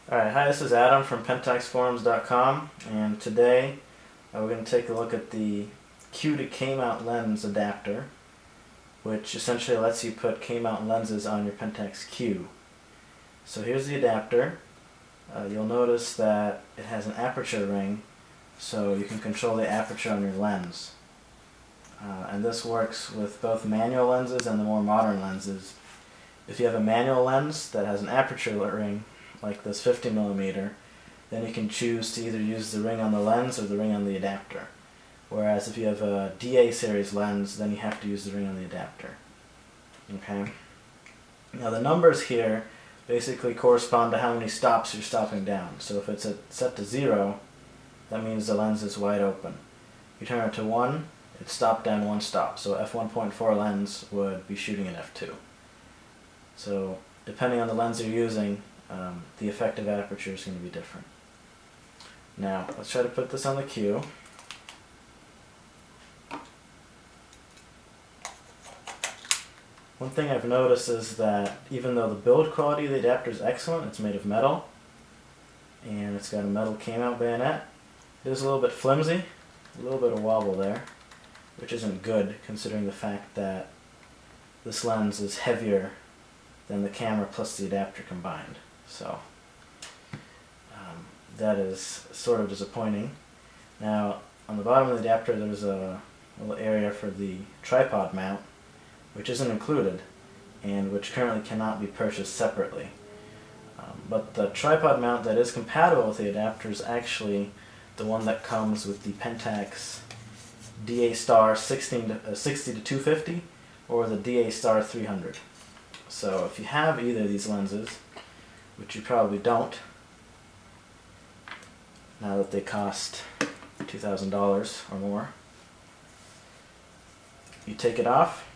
Alright, hi, this is Adam from PentaxForums.com, and today we're going to take a look at the Q to K-mount lens adapter, which essentially lets you put K-mount lenses on your Pentax Q. So here's the adapter. You'll notice that it has an aperture ring, so you can control the aperture on your lens. And this works with both manual lenses and the more modern lenses. If you have a manual lens that has an aperture ring, like this 50mm, then you can choose to either use the ring on the lens or the ring on the adapter. Whereas if you have a DA series lens, then you have to use the ring on the adapter. Okay. Now the numbers here basically correspond to how many stops you're stopping down. So if it's set to 0, that means the lens is wide open. If you turn it to 1, it's stopped down 1 stop. So f1.4 lens would be shooting at f2. So depending on the lens you're using, the effective aperture is going to be different. Now, let's try to put this on the Q. One thing I've noticed is that even though the build quality of the adapter is excellent, it's made of metal, and it's got a metal K-mount bayonet, it is a little bit flimsy, a little bit of wobble there, which isn't good considering the fact that this lens is heavier than the camera plus the adapter combined. So that is sort of disappointing. Now on the bottom of the adapter there's a little area for the tripod mount, which isn't included and which currently cannot be purchased separately. But the tripod mount that is compatible with the adapter is actually the one that comes with the Pentax DA Star 60 to 250 or the DA Star 300. So if you have either of these lenses, which you probably don't, now that they cost $2,000 or more, you take it off,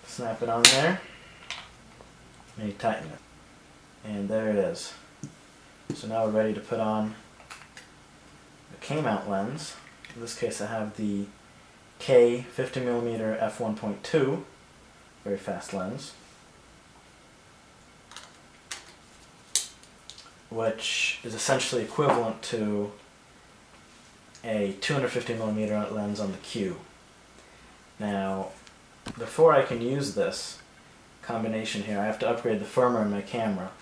snap it on there, and you tighten it. And there it is. So now we're ready to put on the K-mount lens. In this case I have the K 50mm f1.2, very fast lens, which is essentially equivalent to a 250mm lens on the Q. Now, before I can use this combination here, I have to upgrade the firmware in my camera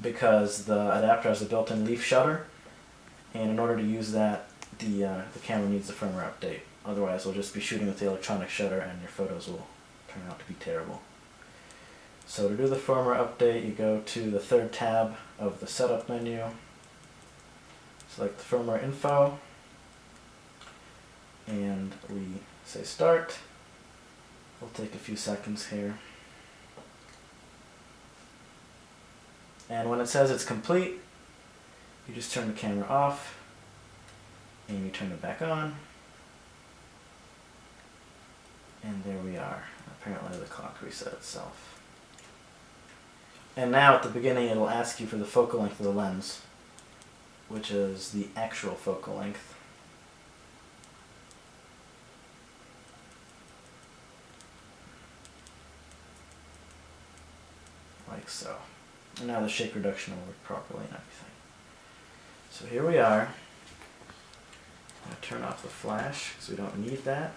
because the adapter has a built-in leaf shutter, and in order to use that, the camera needs the firmware update. Otherwise, we'll just be shooting with the electronic shutter and your photos will turn out to be terrible. So to do the firmware update, you go to the third tab of the setup menu, select the firmware info, and we say start. It'll take a few seconds here. And when it says it's complete, you just turn the camera off and you turn it back on. And there we are. Apparently the clock reset itself. And now at the beginning it'll ask you for the focal length of the lens, which is the actual focal length. Like so. And now the shake reduction will work properly and everything. So here we are. I'm going to turn off the flash because we don't need that.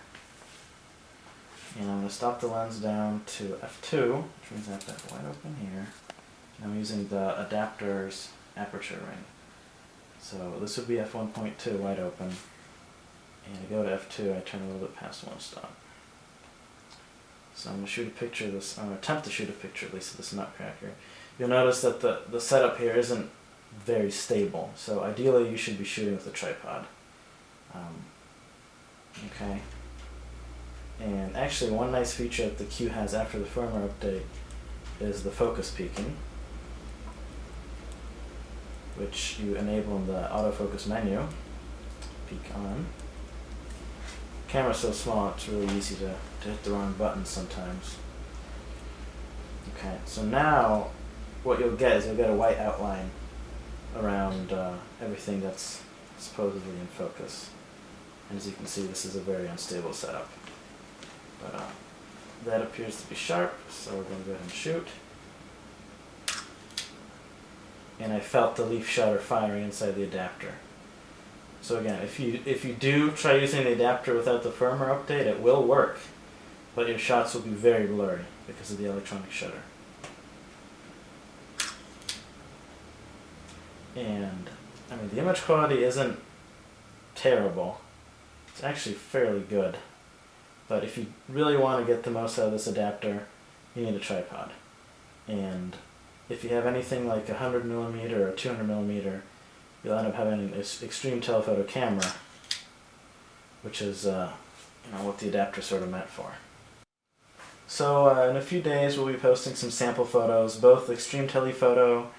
And I'm going to stop the lens down to f2, which means I have that wide open here. And I'm using the adapter's aperture ring. So this would be f1.2 wide open. And I go to f2, I turn a little bit past 1 stop. So I'm going to shoot a picture of this, I'm going to attempt to shoot a picture at least of this nutcracker. You'll notice that the setup here isn't very stable. So ideally you should be shooting with a tripod. Okay. And actually one nice feature that the Q has after the firmware update is the focus peaking, which you enable in the autofocus menu. Peek on. The camera's so small it's really easy to hit the wrong buttons sometimes. Okay, so now what you'll get is you'll get a white outline around everything that's supposedly in focus. And as you can see, this is a very unstable setup. But that appears to be sharp, so we're going to go ahead and shoot. and I felt the leaf shutter firing inside the adapter. So again, if you do try using the adapter without the firmware update, it will work, but your shots will be very blurry because of the electronic shutter. And I mean, the image quality isn't terrible. It's actually fairly good. But if you really want to get the most out of this adapter, you need a tripod. And if you have anything like a 100mm or a 200mm, you'll end up having an extreme telephoto camera, which is what the adapter sort of meant for. So in a few days we'll be posting some sample photos, both extreme telephoto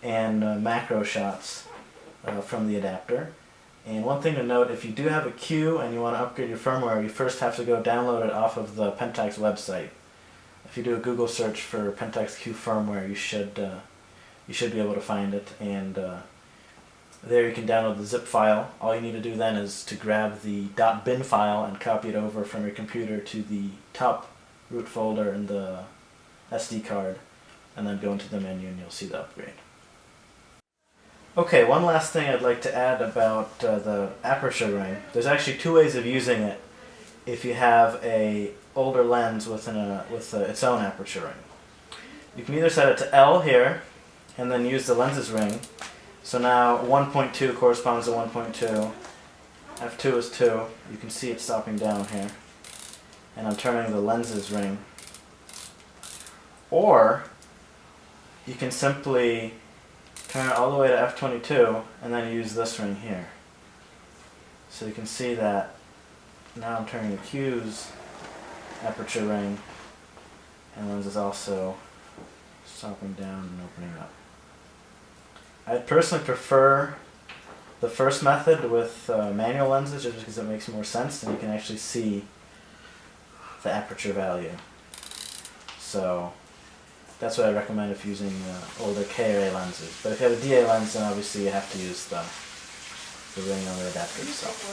and macro shots from the adapter. And one thing to note, if you do have a Q and you want to upgrade your firmware, you first have to go download it off of the Pentax website. If you do a Google search for Pentax Q firmware, you should be able to find it, and there you can download the zip file. All you need to do then is to grab the .bin file and copy it over from your computer to the top root folder in the SD card, and then go into the menu and you'll see the upgrade. Okay, one last thing I'd like to add about the aperture ring. There's actually two ways of using it if you have a older lens with its own aperture ring. You can either set it to L here and then use the lenses ring. So now 1.2 corresponds to 1.2, f2 is 2, you can see it stopping down here, and I'm turning the lenses ring. Or you can simply turn it all the way to f22 and then use this ring here. So you can see that now I'm turning the Q's aperture ring, and lens is also stopping down and opening up. I'd personally prefer the first method with manual lenses, just because it makes more sense and you can actually see the aperture value. So that's what I recommend if using older KRA lenses. But if you have a DA lens, then obviously you have to use the ring on the adapter itself.